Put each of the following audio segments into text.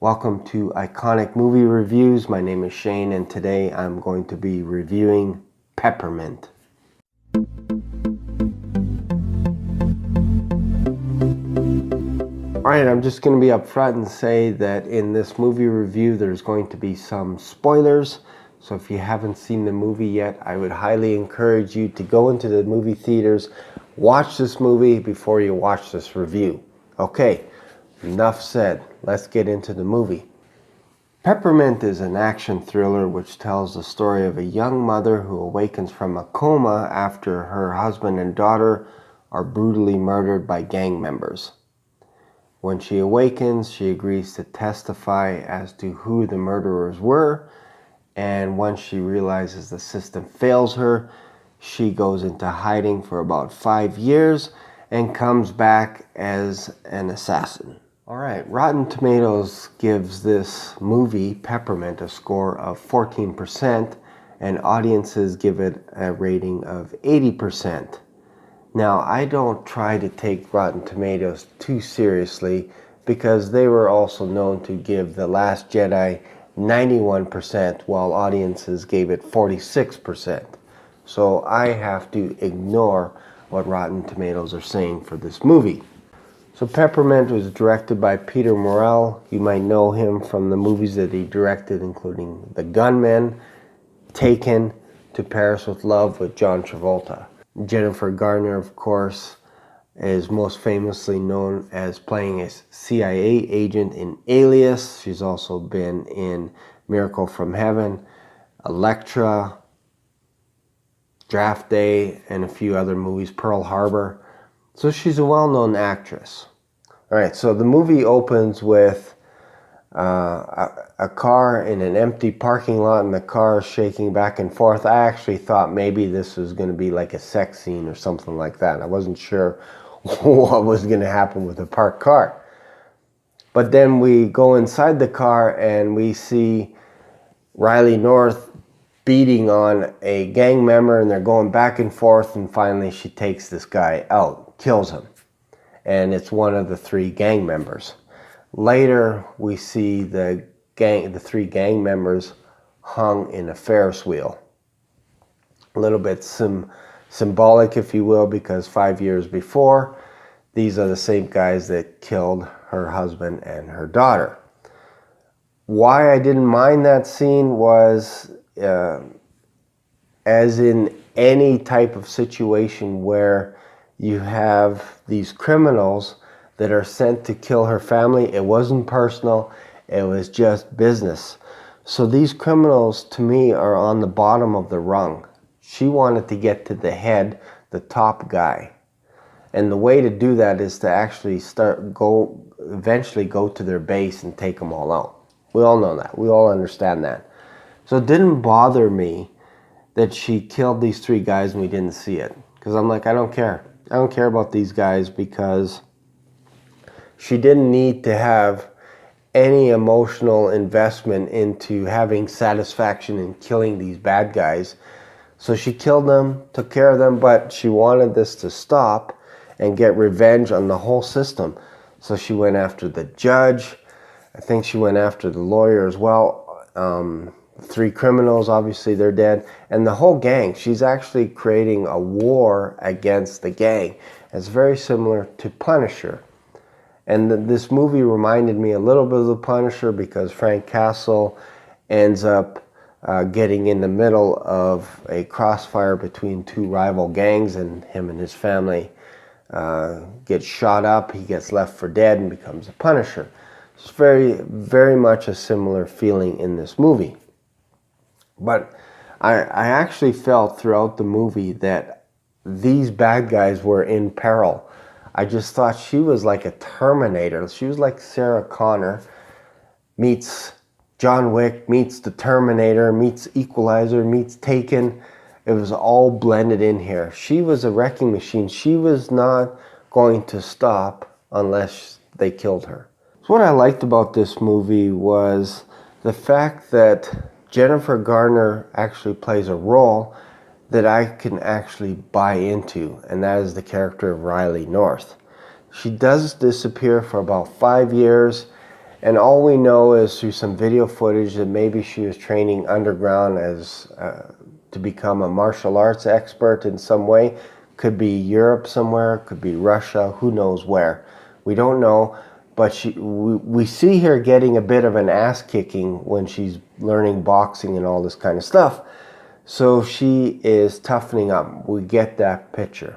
Welcome to Iconic Movie Reviews. My name is Shane and today I'm going to be reviewing Peppermint. Alright, I'm just going to be upfront and say that in this movie review there's going to be some spoilers. So if you haven't seen the movie yet, I would highly encourage you to go into the movie theaters, watch this movie before you watch this review. Okay, enough said. Let's get into the movie. Peppermint is an action thriller which tells the story of a young mother who awakens from a coma after her husband and daughter are brutally murdered by gang members. When she awakens, she agrees to testify as to who the murderers were, and once she realizes the system fails her, she goes into hiding for about 5 years and comes back as an assassin. Alright, Rotten Tomatoes gives this movie, Peppermint, a score of 14%, and audiences give it a rating of 80%. Now, I don't try to take Rotten Tomatoes too seriously because they were also known to give The Last Jedi 91% while audiences gave it 46%. So I have to ignore what Rotten Tomatoes are saying for this movie. So Peppermint was directed by Peter Morrell. You might know him from the movies that he directed, including The Gunman, Taken, To Paris with Love with John Travolta. Jennifer Garner, of course, is most famously known as playing a CIA agent in Alias. She's also been in Miracle from Heaven, Elektra, Draft Day, and a few other movies, Pearl Harbor. So she's a well-known actress. Alright, so the movie opens with a car in an empty parking lot and the car is shaking back and forth. I actually thought maybe this was going to be like a sex scene or something like that. I wasn't sure what was going to happen with the parked car. But then we go inside the car and we see Riley North beating on a gang member and they're going back and forth, and finally she takes this guy out, kills him. And it's one of the 3 gang members. Later, we see the 3 gang members hung in a Ferris wheel. A little bit symbolic, if you will, because 5 years before, these are the same guys that killed her husband and her daughter. Why I didn't mind that scene was, as in any type of situation where you have these criminals that are sent to kill her family, it wasn't personal, it was just business. So these criminals, to me, are on the bottom of the rung. She wanted to get to the head, the top guy. And the way to do that is to actually eventually go to their base and take them all out. We all know that. We all understand that. So it didn't bother me that she killed these 3 guys and we didn't see it. Because I'm like, I don't care. I don't care about these guys because she didn't need to have any emotional investment into having satisfaction in killing these bad guys. So she killed them, took care of them, but she wanted this to stop and get revenge on the whole system. So she went after the judge. I think she went after the lawyer as well. 3 criminals, obviously they're dead. And the whole gang, she's actually creating a war against the gang. It's very similar to Punisher. And this movie reminded me a little bit of The Punisher because Frank Castle ends up getting in the middle of a crossfire between 2 rival gangs, and him and his family get shot up. He gets left for dead and becomes a Punisher. It's very, very much a similar feeling in this movie. But I actually felt throughout the movie that these bad guys were in peril. I just thought she was like a Terminator. She was like Sarah Connor meets John Wick, meets the Terminator, meets Equalizer, meets Taken. It was all blended in here. She was a wrecking machine. She was not going to stop unless they killed her. So what I liked about this movie was the fact that Jennifer Garner actually plays a role that I can actually buy into, and that is the character of Riley North. She does disappear for about 5 years, And all we know is through some video footage that maybe she was training underground as to become a martial arts expert in some way. Could be Europe somewhere, could be Russia, who knows where. We don't know, but we see her getting a bit of an ass kicking when she's learning boxing and all this kind of stuff. So she is toughening up. We get that picture.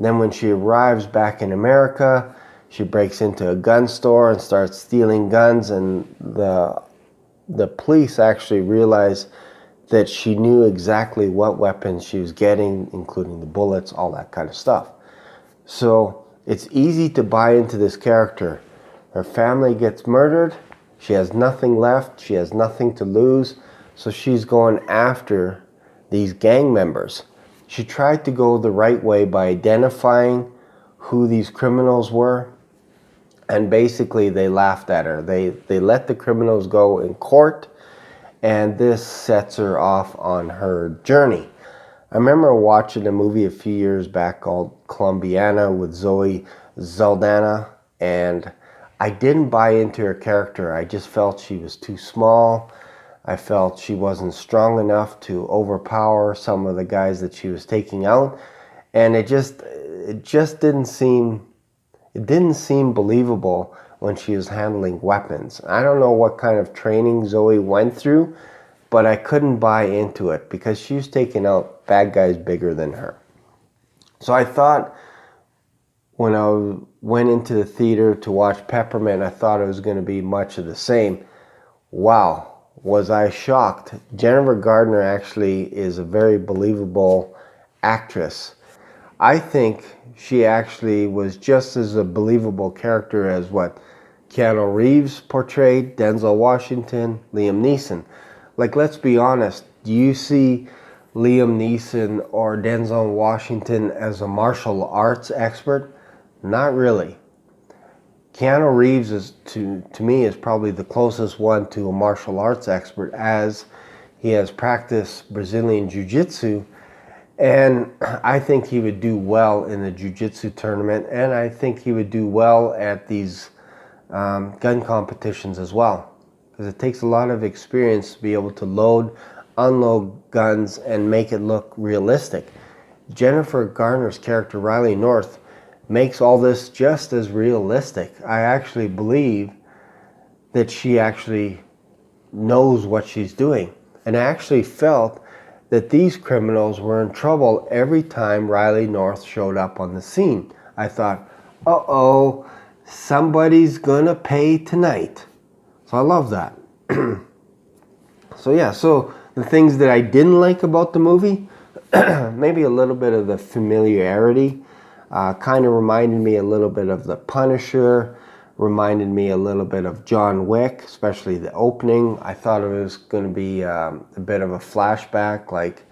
Then when she arrives back in America, she breaks into a gun store and starts stealing guns, and the police actually realize that she knew exactly what weapons she was getting, including the bullets, all that kind of stuff. So it's easy to buy into this character. Her family gets murdered. She has nothing left. She has nothing to lose. So she's going after these gang members. She tried to go the right way by identifying who these criminals were. And basically they laughed at her. They let the criminals go in court. And this sets her off on her journey. I remember watching a movie a few years back called Colombiana with Zoe Saldana, and I didn't buy into her character. I just felt she was too small. I felt she wasn't strong enough to overpower some of the guys that she was taking out, and it just didn't seem believable when she was handling weapons. I don't know what kind of training Zoe went through, but I couldn't buy into it because she was taking out bad guys bigger than her. So I thought when I went into the theater to watch Peppermint, I thought it was going to be much of the same. Wow, was I shocked. Jennifer Garner actually is a very believable actress. I think she actually was just as a believable character as what Keanu Reeves portrayed, Denzel Washington, Liam Neeson. Like, let's be honest, do you see Liam Neeson or Denzel Washington as a martial arts expert? Not really. Keanu Reeves is, to me, is probably the closest one to a martial arts expert, as he has practiced Brazilian Jiu-Jitsu, and I think he would do well in the Jiu-Jitsu tournament, and I think he would do well at these gun competitions as well, because it takes a lot of experience to be able to load, unload guns and make it look realistic. Jennifer Garner's character Riley North makes all this just as realistic. I actually believe that she actually knows what she's doing, and I actually felt that these criminals were in trouble every time Riley North showed up on the scene. I thought, uh-oh, somebody's gonna pay tonight. So I love that. So the things that I didn't like about the movie, maybe a little bit of the familiarity, kind of reminded me a little bit of The Punisher, reminded me a little bit of John Wick, especially the opening. I thought it was going to be a bit of a flashback, like,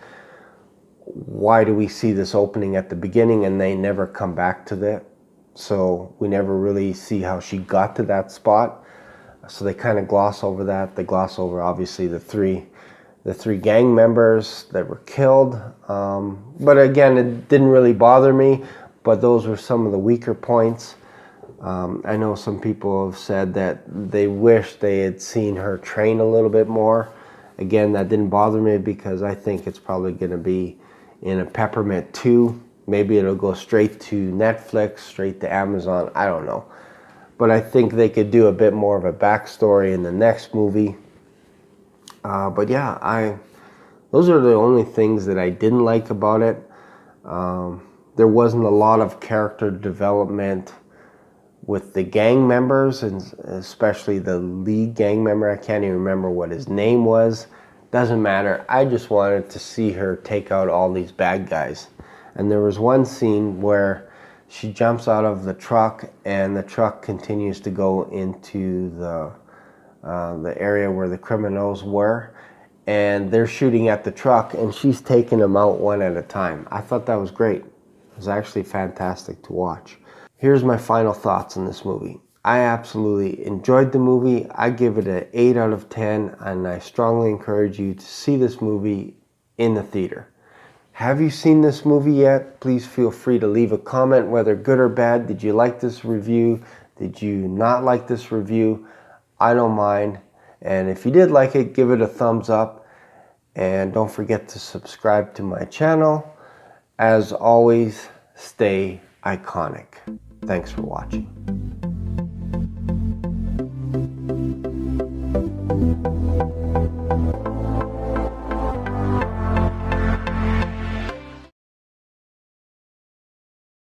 why do we see this opening at the beginning and they never come back to that? So we never really see how she got to that spot. So they kind of gloss over that. They gloss over, obviously, the three gang members that were killed. But again, it didn't really bother me, but those were some of the weaker points. I know some people have said that they wish they had seen her train a little bit more. Again, that didn't bother me because I think it's probably going to be in a Peppermint 2. Maybe it'll go straight to Netflix, straight to Amazon. I don't know. But I think they could do a bit more of a backstory in the next movie. But yeah, those are the only things that I didn't like about it. There wasn't a lot of character development with the gang members, and especially the lead gang member. I can't even remember what his name was. Doesn't matter. I just wanted to see her take out all these bad guys. And there was one scene where she jumps out of the truck, and the truck continues to go into the area where the criminals were, and they're shooting at the truck, and she's taking them out one at a time. I thought that was great. It was actually fantastic to watch. Here's my final thoughts on this movie. I absolutely enjoyed the movie. I give it an 8 out of 10, and I strongly encourage you to see this movie in the theater. Have you seen this movie yet? Please feel free to leave a comment, whether good or bad. Did you like this review? Did you not like this review? I don't mind. And if you did like it, give it a thumbs up. And don't forget to subscribe to my channel. As always, stay iconic. Thanks for watching.